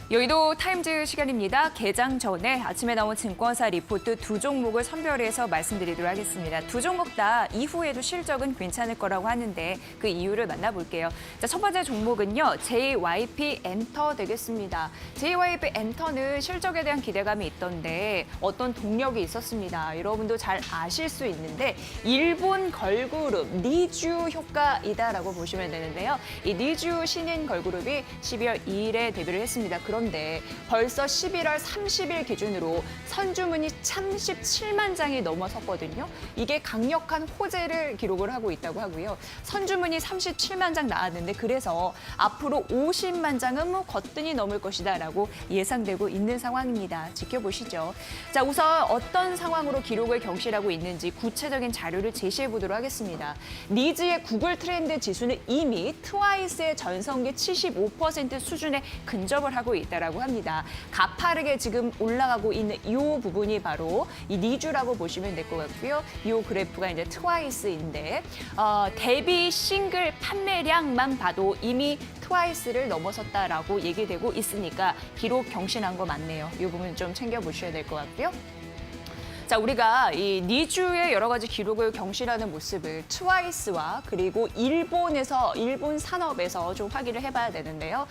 여의도 타임즈 시간입니다. 개장 전에 아침에 나온 증권사 리포트 두 종목을 선별해서 말씀드리도록 하겠습니다. 두 종목 다 이후에도 실적은 괜찮을 거라고 하는데 그 이유를 만나볼게요. 자, 첫 번째 종목은요. JYP 엔터 되겠습니다. JYP 엔터는 실적에 대한 기대감이 있던데 어떤 동력이 있었습니다. 여러분도 잘 아실 수 있는데 일본 걸그룹 니쥬 효과이다라고 보시면 되는데요. 이 니쥬 신인 걸그룹이 12월 2일에 데뷔를 했습니다. 그런데 벌써 11월 30일 기준으로 선주문이 37만 장이 넘어섰거든요. 이게 강력한 호재를 기록을 하고 있다고 하고요. 선주문이 37만 장 나왔는데 그래서 앞으로 50만 장은 거뜬히 넘을 것이다라고 예상되고 있는 상황입니다. 지켜보시죠. 자, 우선 어떤 상황으로 기록을 경신하고 있는지 구체적인 자료를 제시해 보도록 하겠습니다. 니즈의 구글 트렌드 지수는 이미 트와이스의 전성기 75% 수준에 근접을 하고 있다라고 합니다. 가파르게 지금 올라가고 있는 이 부분이 바로 이 니쥬라고 보시면 될 것 같고요. 이 그래프가 이제 트와이스인데 데뷔 싱글 판매량만 봐도 이미 트와이스를 넘어섰다라고 얘기되고 있으니까 기록 경신한 거 맞네요. 이 부분 좀 챙겨보셔야 될 것 같고요. 자, 우리가 이 니쥬의 여러 가지 기록을 경신하는 모습을 트와이스와 그리고 일본 산업에서 좀 확인을 해봐야 되는데요.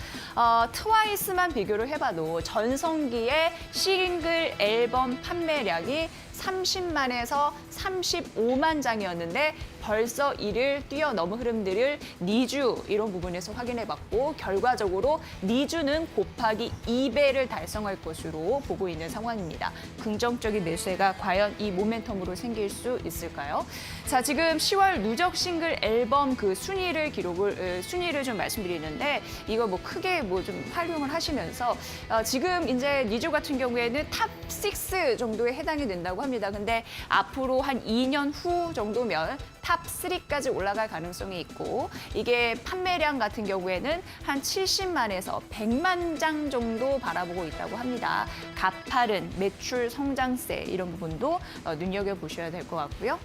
트와이스만 비교를 해봐도 전성기의 싱글 앨범 판매량이 30만에서 35만 장이었는데 벌써 이를 뛰어넘은 흐름들을 니쥬 이런 부분에서 확인해봤고 결과적으로 니쥬는 곱하기 2배를 달성할 것으로 보고 있는 상황입니다. 긍정적인 매수세가 과연 이 모멘텀으로 생길 수 있을까요? 자, 지금 10월 누적 싱글 앨범 그 순위를 좀 말씀드리는데 이거 뭐 크게 뭐 좀 활용을 하시면서 지금 이제 니쥬 같은 경우에는 탑 6 정도에 해당이 된다고 합니다. 근데 앞으로 한 2년 후 정도면 탑 3까지 올라갈 가능성이 있고 이게 판매량 같은 경우에는 한 70만에서 100만 장 정도 바라보고 있다고 합니다. 가파른 매출 성장세 이런 부분도 눈여겨보셔야 될 것 같고요.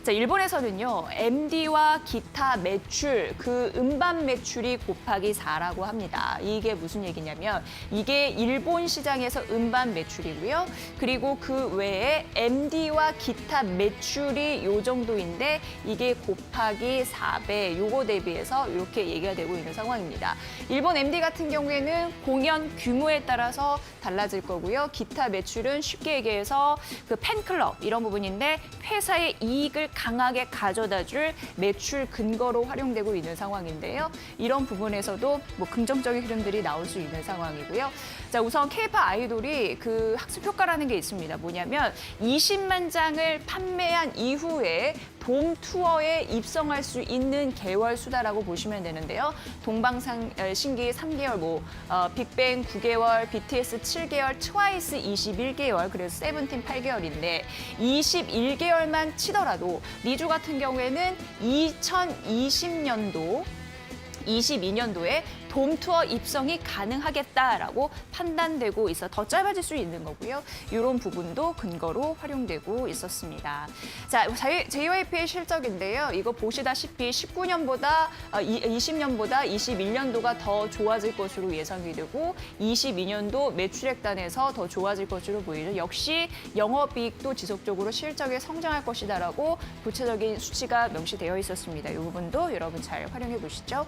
자, 일본에서는요, MD와 기타 매출, 그 음반 매출이 곱하기 4라고 합니다. 이게 무슨 얘기냐면 이게 일본 시장에서 음반 매출이고요. 그리고 그 외에 MD와 기타 매출이 요 정도인데 이게 곱하기 4배, 요거 대비해서 이렇게 얘기가 되고 있는 상황입니다. 일본 MD 같은 경우에는 공연 규모에 따라서 달라질 거고요. 기타 매출은 쉽게 얘기해서 그 팬클럽 이런 부분인데 회사의 이익을 강하게 가져다줄 매출 근거로 활용되고 있는 상황인데요. 이런 부분에서도 뭐 긍정적인 흐름들이 나올 수 있는 상황이고요. 자, 우선 K-팝 아이돌이 그 학습 효과라는 게 있습니다. 뭐냐면 20만 장을 판매한 이후에 돔 투어에 입성할 수 있는 개월 수다라고 보시면 되는데요. 동방신기 3개월, 빅뱅 9개월, BTS 7개월, 트와이스 21개월, 그래서 세븐틴 8개월인데 21개월만 치더라도 니쥬 같은 경우에는 22년도에 돔 투어 입성이 가능하겠다라고 판단되고 있어 더 짧아질 수 있는 거고요. 이런 부분도 근거로 활용되고 있었습니다. 자, JYP의 실적인데요. 이거 보시다시피 19년보다 20년보다 21년도가 더 좋아질 것으로 예상이 되고 22년도 매출액단에서 더 좋아질 것으로 보이죠. 역시 영업이익도 지속적으로 실적에 성장할 것이다라고 구체적인 수치가 명시되어 있었습니다. 이 부분도 여러분 잘 활용해 보시죠.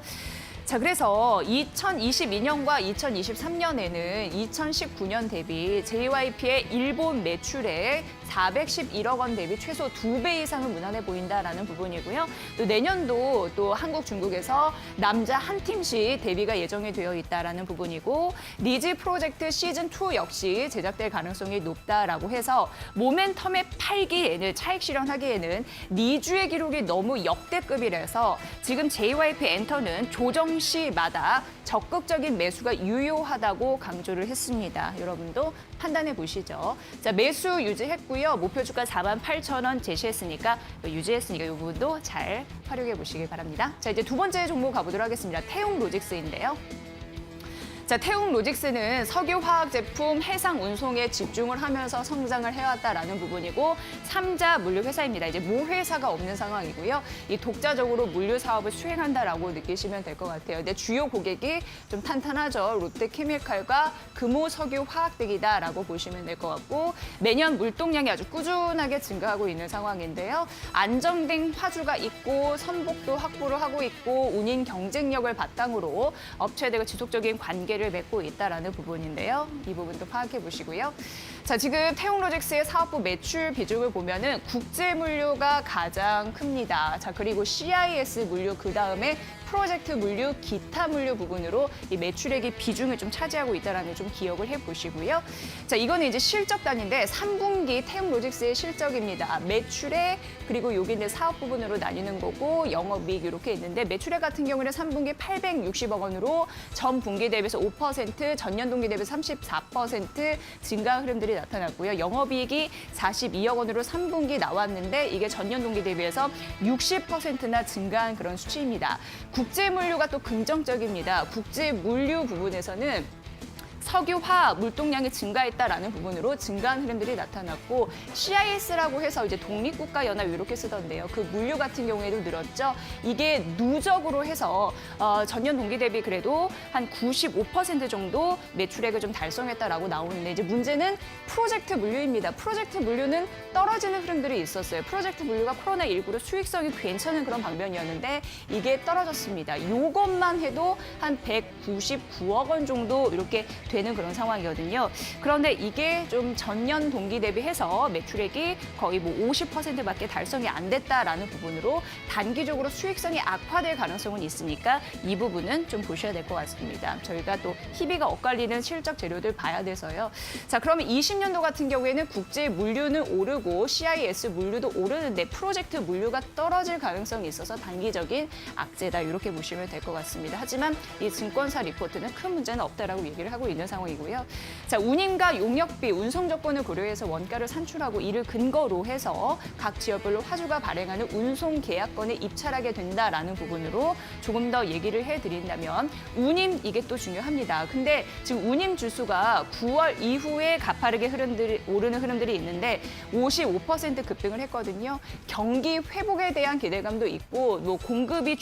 자, 그래서 2022년과 2023년에는 2019년 대비 JYP의 일본 매출액 411억 원 대비 최소 2배 이상은 무난해 보인다라는 부분이고요. 또 내년도 또 한국, 중국에서 남자 한 팀씩 데뷔가 예정이 되어 있다라는 부분이고 니즈 프로젝트 시즌2 역시 제작될 가능성이 높다라고 해서 모멘텀에 팔기에는 차익 실현하기에는 니즈의 기록이 너무 역대급이라서 지금 JYP 엔터는 조정 시마다 적극적인 매수가 유효하다고 강조를 했습니다. 여러분도 판단해 보시죠. 자, 매수 유지했고요. 목표 주가 48,000원 제시했으니까 유지했으니까 이 부분도 잘 활용해 보시길 바랍니다. 자, 이제 두 번째 종목 가보도록 하겠습니다. 태용 로직스인데요. 자, 태웅 로직스는 석유 화학 제품 해상 운송에 집중을 하면서 성장을 해왔다라는 부분이고 3자 물류 회사입니다. 이제 모 회사가 없는 상황이고요. 이 독자적으로 물류 사업을 수행한다라고 느끼시면 될 것 같아요. 근데 주요 고객이 좀 탄탄하죠. 롯데케미칼과 금호석유화학등이다라고 보시면 될 것 같고 매년 물동량이 아주 꾸준하게 증가하고 있는 상황인데요. 안정된 화주가 있고 선복도 확보를 하고 있고 운임 경쟁력을 바탕으로 업체들과 지속적인 관계를 맺고 있다라는 부분인데요. 이 부분도 파악해 보시고요. 자, 지금 태웅 로직스의 사업부 매출 비중을 보면은 국제 물류가 가장 큽니다. 자, 그리고 CIS 물류 그다음에 프로젝트 물류, 기타 물류 부분으로 이 매출액의 비중을 좀 차지하고 있다는 좀 기억을 해보시고요. 자, 이거는 이제 실적 단인데 3분기 태웅 로직스의 실적입니다. 매출액 그리고 여기 이제 사업 부분으로 나뉘는 거고 영업이익 이렇게 있는데 매출액 같은 경우는 3분기 860억 원으로 전 분기 대비해서 5%, 전년 동기 대비해서 34% 증가 흐름들이 나타났고요. 영업이익이 42억 원으로 3분기 나왔는데 이게 전년 동기 대비해서 60%나 증가한 그런 수치입니다. 국제 물류가 또 긍정적입니다. 국제 물류 부분에서는 석유, 화학, 물동량이 증가했다라는 부분으로 증가한 흐름들이 나타났고 CIS라고 해서 이제 독립국가연합 이렇게 쓰던데요. 그 물류 같은 경우에도 늘었죠. 이게 누적으로 해서 전년 동기 대비 그래도 한 95% 정도 매출액을 좀 달성했다라고 나오는데 이제 문제는 프로젝트 물류입니다. 프로젝트 물류는 떨어지는 흐름들이 있었어요. 프로젝트 물류가 코로나19로 수익성이 괜찮은 그런 방면이었는데 이게 떨어졌습니다. 이것만 해도 한 199억 원 정도 이렇게 되는 그런 상황이거든요. 그런데 이게 좀 전년 동기 대비해서 매출액이 거의 뭐 50%밖에 달성이 안 됐다라는 부분으로 단기적으로 수익성이 악화될 가능성은 있으니까 이 부분은 좀 보셔야 될 것 같습니다. 저희가 또 희비가 엇갈리는 실적 재료들 봐야 돼서요. 자, 그러면 20년도 같은 경우에는 국제 물류는 오르고 CIS 물류도 오르는데 프로젝트 물류가 떨어질 가능성이 있어서 단기적인 악재다 이렇게 보시면 될 것 같습니다. 하지만 이 증권사 리포트는 큰 문제는 없다라고 얘기를 하고 있는 상황이고요. 자, 운임과 용역비, 운송 조건을 고려해서 원가를 산출하고 이를 근거로 해서 각 지역별로 화주가 발행하는 운송 계약건에 입찰하게 된다라는 부분으로 조금 더 얘기를 해드린다면 운임 이게 또 중요합니다. 근데 지금 운임 주수가 9월 이후에 가파르게 오르는 흐름들이 있는데 55% 급등을 했거든요. 경기 회복에 대한 기대감도 있고 뭐 공급이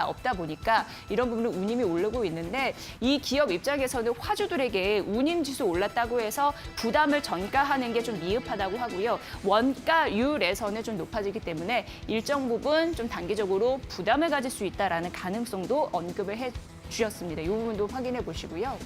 없다 보니까 이런 부분은 운임이 오르고 있는데 이 기업 입장에서는 화주들에게 운임 지수 올랐다고 해서 부담을 전가하는 게 좀 미흡하다고 하고요. 원가율에서는 좀 높아지기 때문에 일정 부분 좀 단기적으로 부담을 가질 수 있다라는 가능성도 언급을 해 주셨습니다. 이 부분도 확인해 보시고요.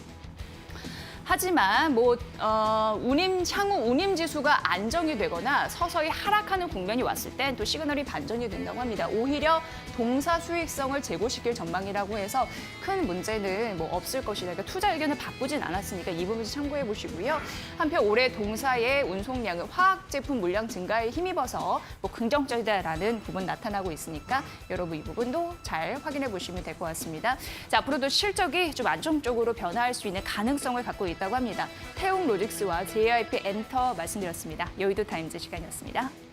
하지만 향후 운임 지수가 안정이 되거나 서서히 하락하는 국면이 왔을 땐 또 시그널이 반전이 된다고 합니다. 오히려 동사 수익성을 제고시킬 전망이라고 해서 큰 문제는 없을 것이다. 그러니까 투자 의견을 바꾸진 않았으니까 이 부분 참고해 보시고요. 한편 올해 동사의 운송량은 화학 제품 물량 증가에 힘입어서 긍정적이다라는 부분 나타나고 있으니까 여러분 이 부분도 잘 확인해 보시면 될 것 같습니다. 자, 앞으로도 실적이 좀 안정적으로 변화할 수 있는 가능성을 갖고 있다고 합니다. 태웅 로직스와 JYP 엔터 말씀드렸습니다. 여의도 타임즈 시간이었습니다.